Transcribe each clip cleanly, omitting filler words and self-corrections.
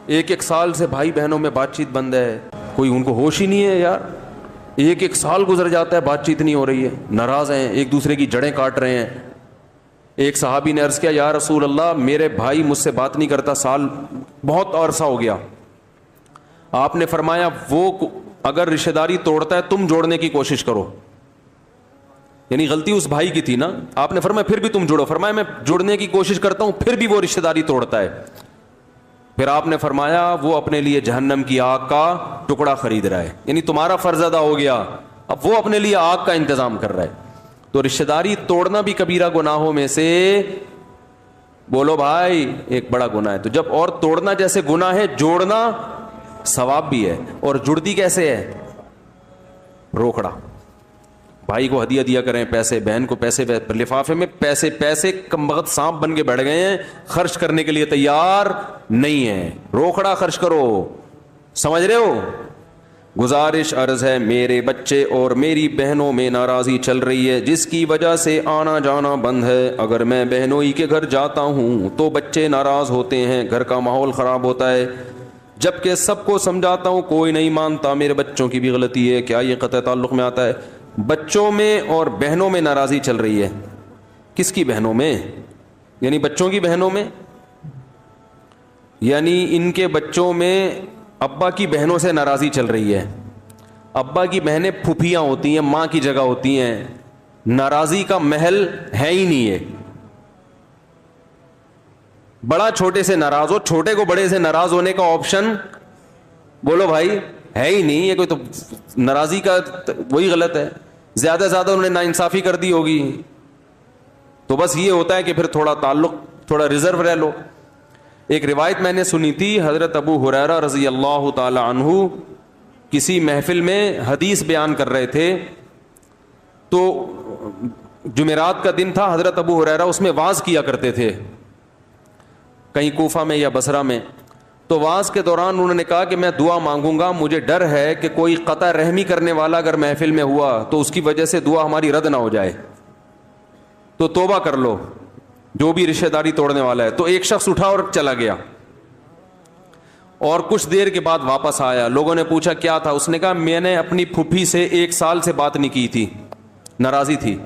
ایک ایک سال سے بھائی بہنوں میں بات چیت بند ہے, کوئی ان کو ہوش ہی نہیں ہے یار. ایک ایک سال گزر جاتا ہے, بات چیت نہیں ہو رہی ہے, ناراض ہیں, ایک دوسرے کی جڑیں کاٹ رہے ہیں. ایک صحابی نے عرض کیا, یا رسول اللہ میرے بھائی مجھ سے بات نہیں کرتا, سال بہت عرصہ ہو گیا. آپ نے فرمایا وہ اگر رشتہ داری توڑتا ہے تم جوڑنے کی کوشش کرو. یعنی غلطی اس بھائی کی تھی نا. آپ نے فرمایا پھر بھی تم جوڑو. فرمایا میں جوڑنے کی کوشش کرتا ہوں پھر بھی وہ رشتہ داری توڑتا ہے. پھر آپ نے فرمایا وہ اپنے لیے جہنم کی آگ کا ٹکڑا خرید رہا ہے. یعنی تمہارا فرض ادا ہو گیا, اب وہ اپنے لیے آگ کا انتظام کر رہا ہے. تو رشتہ داری توڑنا بھی کبیرہ گناہوں میں سے, بولو بھائی, ایک بڑا گناہ ہے. تو جب اور توڑنا جیسے گناہ ہے, جوڑنا ثواب بھی ہے. اور جڑتی کیسے ہے؟ روکڑا. بھائی کو ہدیہ دیا کریں پیسے, بہن کو پیسے, لفافے میں پیسے. پیسے کمبخت سانپ بن کے بیٹھ گئے ہیں, خرچ کرنے کے لیے تیار نہیں ہے. روکڑا خرچ کرو, سمجھ رہے ہو. گزارش عرض ہے, میرے بچے اور میری بہنوں میں ناراضی چل رہی ہے جس کی وجہ سے آنا جانا بند ہے. اگر میں بہنوئی کے گھر جاتا ہوں تو بچے ناراض ہوتے ہیں, گھر کا ماحول خراب ہوتا ہے. جبکہ سب کو سمجھاتا ہوں کوئی نہیں مانتا. میرے بچوں کی بھی غلطی ہے. کیا یہ قطع تعلق میں آتا ہے؟ بچوں میں اور بہنوں میں ناراضی چل رہی ہے. کس کی بہنوں میں؟ یعنی بچوں کی بہنوں میں, یعنی ان کے بچوں میں ابا کی بہنوں سے ناراضی چل رہی ہے. ابا کی بہنیں پھوپھیاں ہوتی ہیں, ماں کی جگہ ہوتی ہیں. ناراضی کا محل ہے ہی نہیں ہے. بڑا چھوٹے سے ناراض ہو, چھوٹے کو بڑے سے ناراض ہونے کا آپشن بولو بھائی ہے ہی نہیں. یہ کوئی تو ناراضی کا وہی غلط ہے. زیادہ سے زیادہ انہوں نے ناانصافی کر دی ہوگی, تو بس یہ ہوتا ہے کہ پھر تھوڑا تعلق, تھوڑا ریزرو رہ لو. ایک روایت میں نے سنی تھی, حضرت ابو ہریرہ رضی اللہ تعالی عنہ کسی محفل میں حدیث بیان کر رہے تھے. تو جمعرات کا دن تھا, حضرت ابو ہریرہ اس میں وعظ کیا کرتے تھے کہیں کوفہ میں یا بصرہ میں. تو وعظ کے دوران انہوں نے کہا کہ میں دعا مانگوں گا, مجھے ڈر ہے کہ کوئی قطع رحمی کرنے والا اگر محفل میں ہوا تو اس کی وجہ سے دعا ہماری رد نہ ہو جائے, تو توبہ کر لو جو بھی رشتہ داری توڑنے والا ہے. تو ایک شخص اٹھا اور چلا گیا, اور کچھ دیر کے بعد واپس آیا. لوگوں نے پوچھا کیا تھا؟ اس نے کہا میں نے اپنی پھوپھی سے 1 سال سے بات نہیں کی تھی, ناراضی تھی.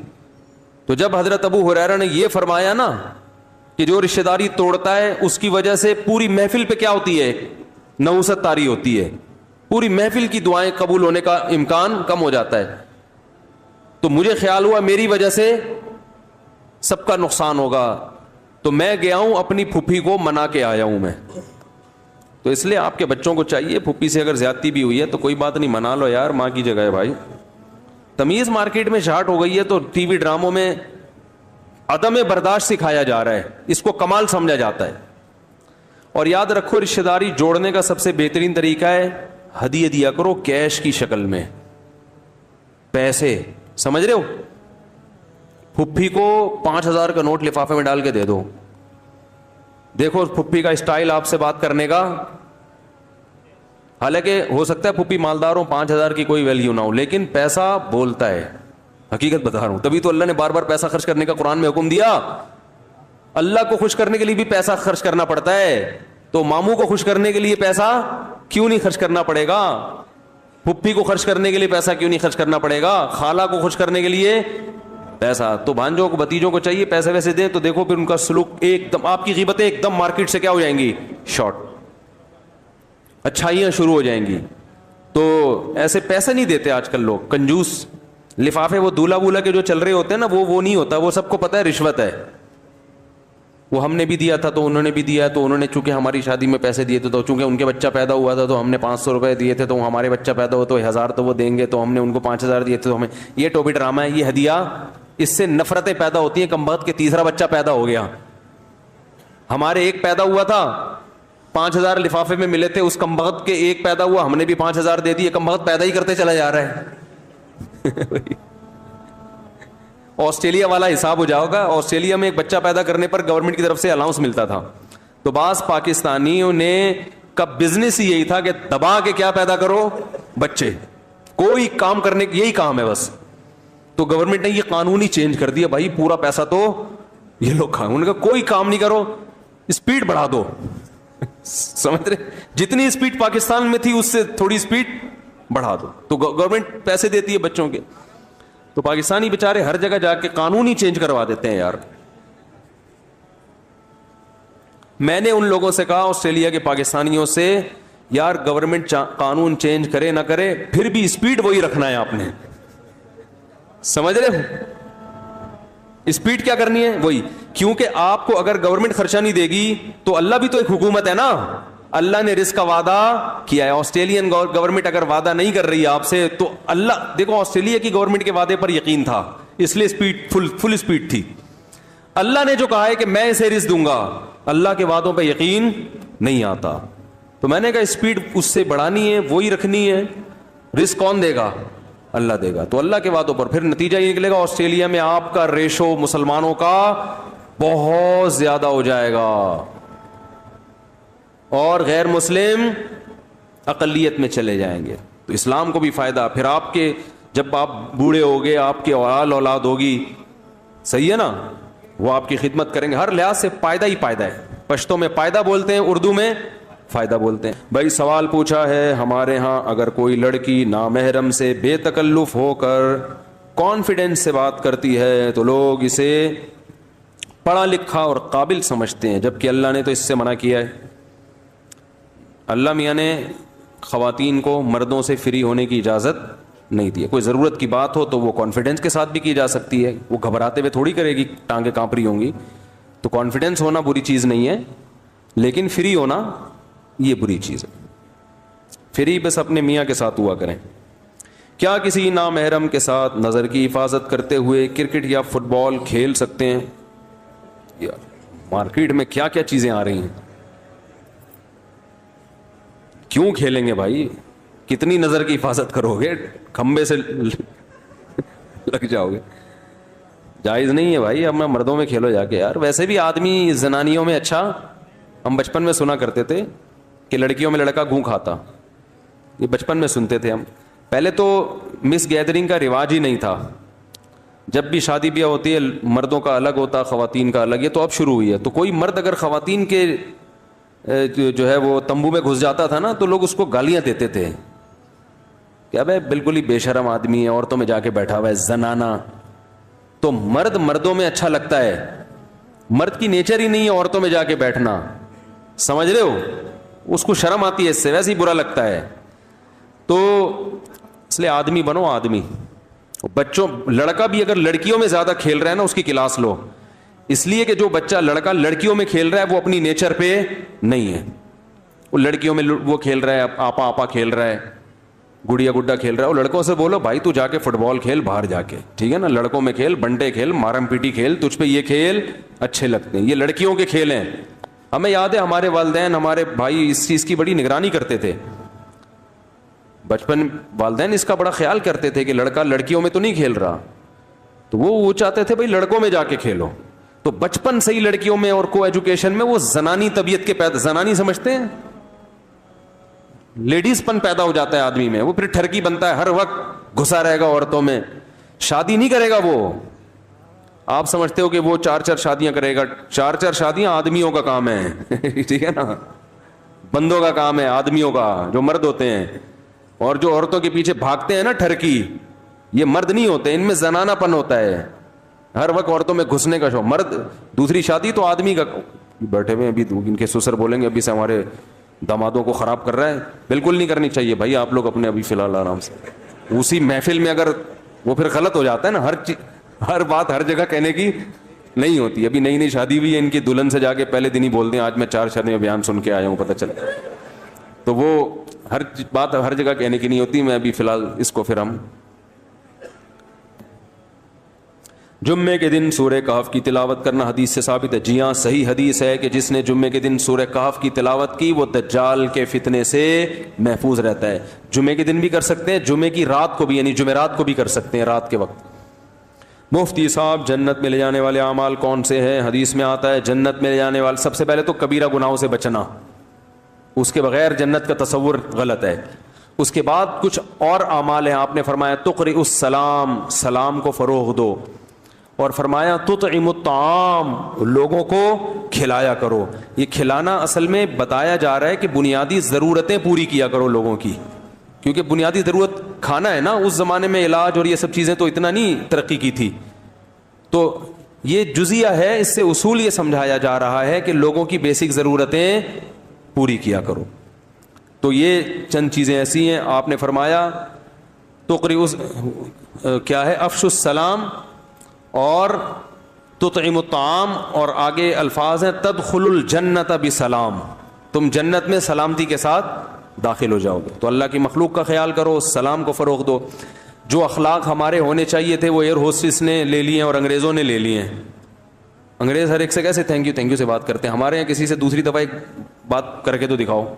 تو جب حضرت ابو ہریرہ نے یہ فرمایا نا کہ جو رشتہ داری توڑتا ہے اس کی وجہ سے پوری محفل پہ کیا ہوتی ہے؟ نحوست طاری ہوتی ہے, پوری محفل کی دعائیں قبول ہونے کا امکان کم ہو جاتا ہے. تو مجھے خیال ہوا میری وجہ سے سب کا نقصان ہوگا, تو میں گیا ہوں اپنی پھوپھی کو منا کے آیا ہوں میں. تو اس لیے آپ کے بچوں کو چاہیے, پھوپھی سے اگر زیادتی بھی ہوئی ہے تو کوئی بات نہیں, منا لو یار, ماں کی جگہ ہے بھائی. تمیز مارکیٹ میں شارٹ ہو گئی ہے, تو ٹی وی ڈراموں میں عدم برداشت سکھایا جا رہا ہے, اس کو کمال سمجھا جاتا ہے. اور یاد رکھو رشتہ داری جوڑنے کا سب سے بہترین طریقہ ہے ہدیہ دیا کرو کیش کی شکل میں, پیسے. سمجھ رہے ہو؟ پھپھی کو 5,000 کا نوٹ لفافے میں ڈال کے دے دو. دیکھو پھپھی کا اسٹائل آپ سے بات کرنے کا, حالانکہ ہو سکتا ہے پھپھی مالدار ہو, 5,000 کی کوئی ویلیو نہ ہو, لیکن پیسہ بولتا ہے. حقیقت بتا رہا ہوں, تبھی تو اللہ نے بار بار پیسہ خرچ کرنے کا قرآن میں حکم دیا. اللہ کو خوش کرنے کے لیے بھی پیسہ خرچ کرنا پڑتا ہے, تو ماموں کو خوش کرنے کے لیے پیسہ کیوں نہیں خرچ کرنا پڑے گا؟ پھپھی کو خرچ کرنے کے لیے پیسہ کیوں نہیں خرچ کرنا پڑے گا؟ خالہ کو خوش کرنے کے لیے پیسہ. تو بھانجوں کو بھتیجوں کو چاہیے پیسے ویسے دیں, تو دیکھو پھر ان کا سلوک ایک دم, آپ کی غیبتیں ایک دم مارکیٹ سے کیا ہو جائیں گی؟ شارٹ, اچھائیاں شروع ہو جائیں گی. تو ایسے پیسے نہیں دیتے آج کل لوگ, کنجوس. لفافے وہ دولہا بولا کے جو چل رہے ہوتے ہیں نا, وہ نہیں ہوتا, وہ سب کو پتہ ہے رشوت ہے. وہ ہم نے بھی دیا تھا تو انہوں نے بھی دیا, تو انہوں نے چونکہ ہماری شادی میں پیسے دیے تھے, تو چونکہ ان کے بچہ پیدا ہوا تھا تو ہم نے 500 روپے دیے تھے, تو ہمارے بچہ پیدا ہو تو 1000 تو وہ دیں گے, تو ہم نے ان کو 5000 دیے تھے, تو ہمیں یہ ٹوپی ڈرامہ ہے, یہ ہدیہ. اس سے نفرتیں پیدا ہوتی ہیں. کمبخت کے تیسرا بچہ پیدا ہو گیا, ہمارے ایک پیدا ہوا تھا, 5000 لفافے میں ملے تھے, اس کمبخت کے ایک پیدا ہوا, ہم نے بھی 5000 دے دیے. کمبخت پیدا ہی کرتے چلا جا رہا ہے. آسٹریلیا والا حساب ہو جاؤ گا. آسٹریلیا میں ایک بچہ پیدا کرنے پر گورنمنٹ کی طرف سے الاؤنس ملتا تھا, تو بعض پاکستانیوں نے کا بزنس ہی یہی تھا کہ دبا کے کیا پیدا کرو بچے, کوئی کام کرنے کی یہی کام ہے بس. تو گورنمنٹ نے یہ قانون ہی چینج کر دیا, بھائی پورا پیسہ تو یہ لوگ کھائیں. انہوں نے کہا کوئی کام نہیں کرو, اسپیڈ بڑھا دو, سمجھ رہے, جتنی اسپیڈ پاکستان میں تھی اس سے تھوڑی اسپیڈ بڑھا دو. تو گورنمنٹ پیسے دیتی ہے بچوں کے, تو پاکستانی بیچارے ہر جگہ جا کے قانون ہی چینج کروا دیتے ہیں یار. میں نے ان لوگوں سے کہا آسٹریلیا کے پاکستانیوں سے, یار گورنمنٹ قانون چینج کرے نہ کرے پھر بھی اسپیڈ وہی رکھنا ہے آپ نے. سمجھ رہے ہو, اسپیڈ کیا کرنی ہے وہی, کیونکہ آپ کو اگر گورنمنٹ خرچہ نہیں دے گی تو اللہ بھی تو ایک حکومت ہے نا, اللہ نے رزق کا وعدہ کیا ہے. آسٹریلین گورنمنٹ اگر وعدہ نہیں کر رہی ہے آپ سے تو اللہ, دیکھو آسٹریلیا کی گورنمنٹ کے وعدے پر یقین تھا اس لیے اسپیڈ فل اسپیڈ تھی. اللہ نے جو کہا ہے کہ میں اسے رزق دوں گا, اللہ کے وعدوں پہ یقین نہیں آتا. تو میں نے کہا اسپیڈ اس سے بڑھانی ہے, وہی رکھنی ہے. رزق کون دے گا؟ اللہ دے گا. تو اللہ کے وعدوں پر پھر نتیجہ یہ نکلے گا آسٹریلیا میں آپ کا ریشو مسلمانوں کا بہت زیادہ ہو جائے گا اور غیر مسلم اقلیت میں چلے جائیں گے. تو اسلام کو بھی فائدہ. پھر آپ کے جب آپ بوڑھے ہوگے, آپ کے اولاد ہوگی, صحیح ہے نا, وہ آپ کی خدمت کریں گے. ہر لحاظ سے فائدہ ہی فائدہ ہے. پشتوں میں فائدہ بولتے ہیں, اردو میں فائدہ بولتے ہیں. بھائی سوال پوچھا ہے, ہمارے ہاں اگر کوئی لڑکی نامحرم سے بے تکلف ہو کر کانفیڈنس سے بات کرتی ہے تو لوگ اسے پڑھا لکھا اور قابل سمجھتے ہیں, جبکہ اللہ نے تو اس سے منع کیا ہے. اللہ میاں نے خواتین کو مردوں سے فری ہونے کی اجازت نہیں دی ہے. کوئی ضرورت کی بات ہو تو وہ کانفیڈنس کے ساتھ بھی کی جا سکتی ہے, وہ گھبراتے ہوئے تھوڑی کرے گی, ٹانگیں کانپ رہی ہوں گی. تو کانفیڈنس ہونا بری چیز نہیں ہے, لیکن فری ہونا یہ بری چیز ہے. فری بس اپنے میاں کے ساتھ ہوا کریں. کیا کسی نامحرم کے ساتھ نظر کی حفاظت کرتے ہوئے کرکٹ یا فٹ بال کھیل سکتے ہیں؟ یار مارکیٹ میں کیا کیا چیزیں آ رہی ہیں, کیوں کھیلیں گے بھائی؟ کتنی نظر کی حفاظت کرو گے, کھمبے سے لگ جاؤ گے. جائز نہیں ہے بھائی. اب میں مردوں میں کھیلو جا کے یار. ویسے بھی آدمی زنانیوں میں, اچھا ہم بچپن میں سنا کرتے تھے کہ لڑکیوں میں لڑکا گھوں کھاتا, یہ بچپن میں سنتے تھے ہم. پہلے تو مس گیدرنگ کا رواج ہی نہیں تھا. جب بھی شادی بیاہ ہوتی ہے مردوں کا الگ ہوتا, خواتین کا الگ. یہ تو اب شروع ہوئی ہے. تو کوئی مرد اگر خواتین کے جو ہے وہ تمبو میں گھس جاتا تھا نا تو لوگ اس کو گالیاں دیتے تھے کہ ابے بالکل ہی بے شرم آدمی ہے, عورتوں میں جا کے بیٹھا ہوا ہے, زنانہ. تو مردوں میں اچھا لگتا ہے, مرد کی نیچر ہی نہیں ہے عورتوں میں جا کے بیٹھنا. سمجھ رہے ہو, اس کو شرم آتی ہے اس سے, ویسے ہی برا لگتا ہے. تو اس لیے آدمی بنو آدمی. بچوں, لڑکا بھی اگر لڑکیوں میں زیادہ کھیل رہا ہے نا اس کی کلاس لو, اس لیے کہ جو بچہ لڑکا لڑکیوں میں کھیل رہا ہے وہ اپنی نیچر پہ نہیں ہے. وہ لڑکیوں میں وہ کھیل رہا ہے, آپا کھیل رہا ہے, گڑیا گڈا کھیل رہا ہے. وہ لڑکوں سے بولو بھائی تو جا کے فٹ بال کھیل باہر جا کے, ٹھیک ہے نا, لڑکوں میں کھیل, بنٹے کھیل, مارم پیٹی کھیل, تجھ پہ یہ کھیل اچھے لگتے ہیں, یہ لڑکیوں کے کھیل ہیں. ہمیں یاد ہے ہمارے والدین, ہمارے بھائی اس چیز کی بڑی نگرانی کرتے تھے بچپن. والدین اس کا بڑا خیال کرتے تھے کہ لڑکا لڑکیوں میں تو نہیں کھیل رہا, تو وہ چاہتے تھے بھائی لڑکوں میں جا کے کھیلو. تو بچپن سے ہی لڑکیوں میں اور کو ایجوکیشن میں وہ زنانی طبیعت کے پیدا, زنانی سمجھتے ہیں, لیڈیز پن پیدا ہو جاتا ہے آدمی میں. وہ پھر ٹھرکی بنتا ہے, ہر وقت گھسا رہے گا عورتوں میں, شادی نہیں کرے گا وہ. آپ سمجھتے ہو کہ وہ 4 شادیاں کرے گا. 4 شادیاں آدمیوں کا کام ہے ٹھیک ہے نا, بندوں کا کام ہے, آدمیوں کا جو مرد ہوتے ہیں. اور جو عورتوں کے پیچھے بھاگتے ہیں نا ٹھرکی, یہ مرد نہیں ہوتے, ان میں زنانہ پن ہوتا ہے, ہر وقت عورتوں میں گھسنے کا شوق. مرد دوسری شادی تو آدمی کا. بیٹھے ہوئے ابھی ان کے سسر بولیں گے ابھی سے ہمارے دامادوں کو خراب کر رہا ہے. بالکل نہیں کرنی چاہیے بھائی, آپ لوگ اپنے ابھی فی الحال آرام سے. اسی محفل میں اگر وہ پھر غلط ہو جاتا ہے نا, ہر بات ہر جگہ کہنے کی نہیں ہوتی. ابھی نئی شادی ہوئی ہے ان کی, دلہن سے جا کے پہلے دن ہی بولتے ہیں آج میں 4 شادی میں بیان سن کے آیا ہوں, پتہ چلا. تو وہ ہر بات ہر جگہ کہنے کی نہیں ہوتی. میں ابھی فی الحال اس کو پھر ہم جمعے کے دن سورہ کہف کی تلاوت کرنا حدیث سے ثابت ہے. جی ہاں, صحیح حدیث ہے کہ جس نے جمعے کے دن سورہ کہف کی تلاوت کی وہ دجال کے فتنے سے محفوظ رہتا ہے. جمعے کے دن بھی کر سکتے ہیں, جمعے کی رات کو بھی, یعنی جمعرات کو بھی کر سکتے ہیں, رات کے وقت. مفتی صاحب, جنت میں لے جانے والے اعمال کون سے ہیں؟ حدیث میں آتا ہے جنت میں لے جانے والے, سب سے پہلے تو کبیرہ گناہوں سے بچنا, اس کے بغیر جنت کا تصور غلط ہے. اس کے بعد کچھ اور اعمال ہیں. آپ نے فرمایا تقرئ السلام, سلام کو فروغ دو. اور فرمایا تطعم الطعام، لوگوں کو کھلایا کرو. یہ کھلانا اصل میں بتایا جا رہا ہے کہ بنیادی ضرورتیں پوری کیا کرو لوگوں کی، کیونکہ بنیادی ضرورت کھانا ہے نا. اس زمانے میں علاج اور یہ سب چیزیں تو اتنا نہیں ترقی کی تھی. تو یہ جزیہ ہے، اس سے اصول یہ سمجھایا جا رہا ہے کہ لوگوں کی بیسک ضرورتیں پوری کیا کرو. تو یہ چند چیزیں ایسی ہیں. آپ نے فرمایا کیا ہے، افشوا السلام اور تطعم الطعام، اور آگے الفاظ ہیں تدخل الجنت بسلام، تم جنت میں سلامتی کے ساتھ داخل ہو جاؤ گے. تو اللہ کی مخلوق کا خیال کرو، سلام کو فروغ دو. جو اخلاق ہمارے ہونے چاہیے تھے وہ ایئر ہوسٹس نے لے لیے ہیں اور انگریزوں نے لے لیے ہیں. انگریز ہر ایک سے کیسے تھینک یو سے بات کرتے ہیں، ہمارے یہاں کسی سے دوسری دفعہ ایک بات کر کے تو دکھاؤ.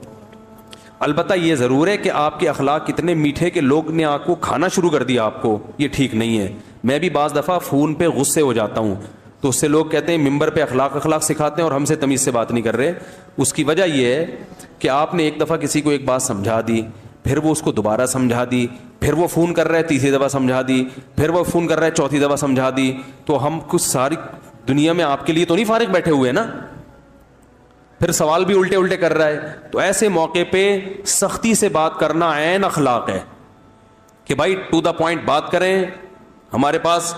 البتہ یہ ضرور ہے کہ آپ کے اخلاق کتنے میٹھے کہ لوگ نے آپ کو کھانا شروع کر دیا آپ کو، یہ ٹھیک نہیں ہے. میں بھی بعض دفعہ فون پہ غصے ہو جاتا ہوں، تو اس سے لوگ کہتے ہیں ممبر پہ اخلاق سکھاتے ہیں اور ہم سے تمیز سے بات نہیں کر رہے. اس کی وجہ یہ ہے کہ آپ نے ایک دفعہ کسی کو ایک بات سمجھا دی، پھر وہ اس کو دوبارہ سمجھا دی، پھر وہ فون کر رہا ہے تیسری دفعہ سمجھا دی، پھر وہ فون کر رہا ہے چوتھی دفعہ سمجھا دی. تو ہم کچھ ساری دنیا میں آپ کے لیے تو نہیں فارغ بیٹھے ہوئے نا، پھر سوال بھی الٹے کر رہا ہے. تو ایسے موقع پہ سختی سے بات کرنا عین اخلاق ہے کہ بھائی ٹو دا پوائنٹ بات کریں، ہمارے پاس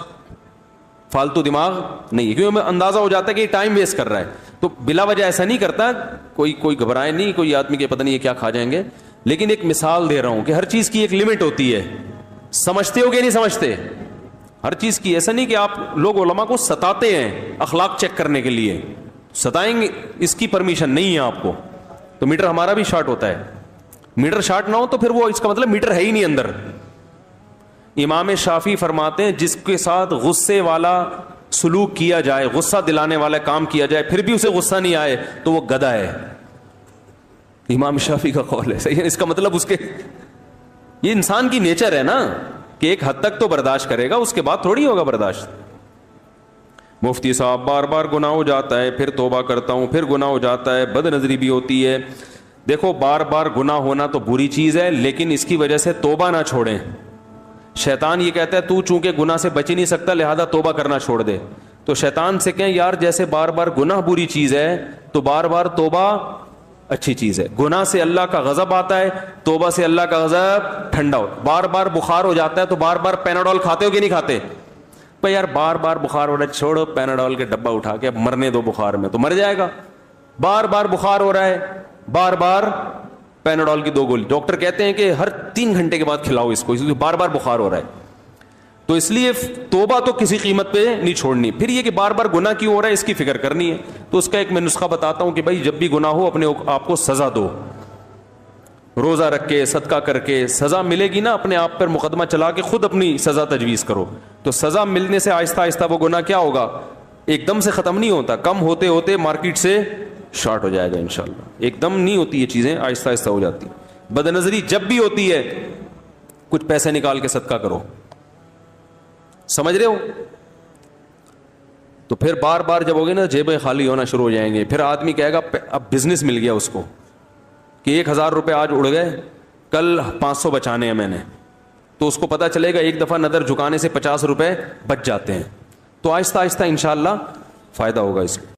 فالتو دماغ نہیں ہے، کیونکہ ہمیں اندازہ ہو جاتا ہے کہ یہ ٹائم ویسٹ کر رہا ہے. تو بلا وجہ ایسا نہیں کرتا، کوئی گھبرائے نہیں، کوئی آدمی کے پتہ نہیں یہ کیا کھا جائیں گے. لیکن ایک مثال دے رہا ہوں کہ ہر چیز کی ایک لمٹ ہوتی ہے. سمجھتے ہو کہ نہیں سمجھتے؟ ہر چیز کی. ایسا نہیں کہ آپ لوگ علماء کو ستاتے ہیں اخلاق چیک کرنے کے لیے، ستائیں گے، اس کی پرمیشن نہیں ہے آپ کو. تو میٹر ہمارا بھی شارٹ ہوتا ہے. میٹر شارٹ نہ ہو تو پھر وہ اس کا مطلب میٹر ہے ہی نہیں اندر. امام شافعی فرماتے ہیں جس کے ساتھ غصے والا سلوک کیا جائے، غصہ دلانے والا کام کیا جائے، پھر بھی اسے غصہ نہیں آئے تو وہ گدھا ہے. امام شافعی کا قول ہے. صحیح ہے. اس کا مطلب اس کے یہ انسان کی نیچر ہے نا کہ ایک حد تک تو برداشت کرے گا، اس کے بعد تھوڑی ہوگا برداشت. مفتی صاحب بار بار گناہ ہو جاتا ہے، پھر توبہ کرتا ہوں، پھر گناہ ہو جاتا ہے، بد نظری بھی ہوتی ہے. دیکھو بار بار گناہ ہونا تو بری چیز ہے، لیکن اس کی وجہ سے توبہ نہ چھوڑیں. شیطان یہ کہتا ہے تو چونکہ گناہ سے بچ ہی نہیں سکتا لہذا توبہ کرنا چھوڑ دے. تو شیطان سے کہیں یار جیسے بار بار گناہ بری چیز ہے تو بار بار توبہ اچھی چیز ہے. گناہ سے اللہ کا غضب آتا ہے، توبہ سے اللہ کا غضب ٹھنڈا ہو. بار بار بخار ہو جاتا ہے تو بار بار پیناڈول کھاتے ہو کہ نہیں کھاتے؟ بھائی یار بار بار بخار ہو رہا ہے، چھوڑو پیناڈول کے ڈبہ اٹھا کے اب مرنے دو بخار میں، تو مر جائے گا. بار بار بخار ہو رہا ہے، بار بار پیناڈول کی 2 گولی. ڈاکٹر کہتے ہیں کہ ہر 3 گھنٹے کے بعد کھلاؤ اس کو، بار بار بخار ہو رہا ہے. تو اس لیے توبہ تو کسی قیمت پہ نہیں چھوڑنی. پھر یہ کہ بار بار گناہ کیوں ہو رہا ہے اس کی فکر کرنی ہے. تو اس کا ایک میں نسخہ بتاتا ہوں کہ بھائی جب بھی گناہ ہو اپنے آپ کو سزا دو، روزہ رکھ کے صدقہ کر کے. سزا ملے گی نا، اپنے آپ پر مقدمہ چلا کے خود اپنی سزا تجویز کرو. تو سزا ملنے سے آہستہ آہستہ وہ گناہ کیا ہوگا، ایک دم سے ختم نہیں ہوتا، کم ہوتے ہوتے مارکیٹ سے شارٹ ہو جائے گا انشاءاللہ. ایک دم نہیں ہوتی یہ چیزیں، آہستہ آہستہ ہو جاتی. بد نظری جب بھی ہوتی ہے کچھ پیسے نکال کے صدقہ کرو، سمجھ رہے ہو؟ تو پھر بار بار جب ہوگے نا جیبیں خالی ہونا شروع ہو جائیں گے. پھر آدمی کہے گا اب بزنس مل گیا اس کو کہ 1000 روپے آج اڑ گئے، کل 500 بچانے ہیں میں نے. تو اس کو پتا چلے گا ایک دفعہ نظر جھکانے سے 50 روپے بچ جاتے ہیں. تو آہستہ آہستہ انشاءاللہ فائدہ ہوگا اس کو.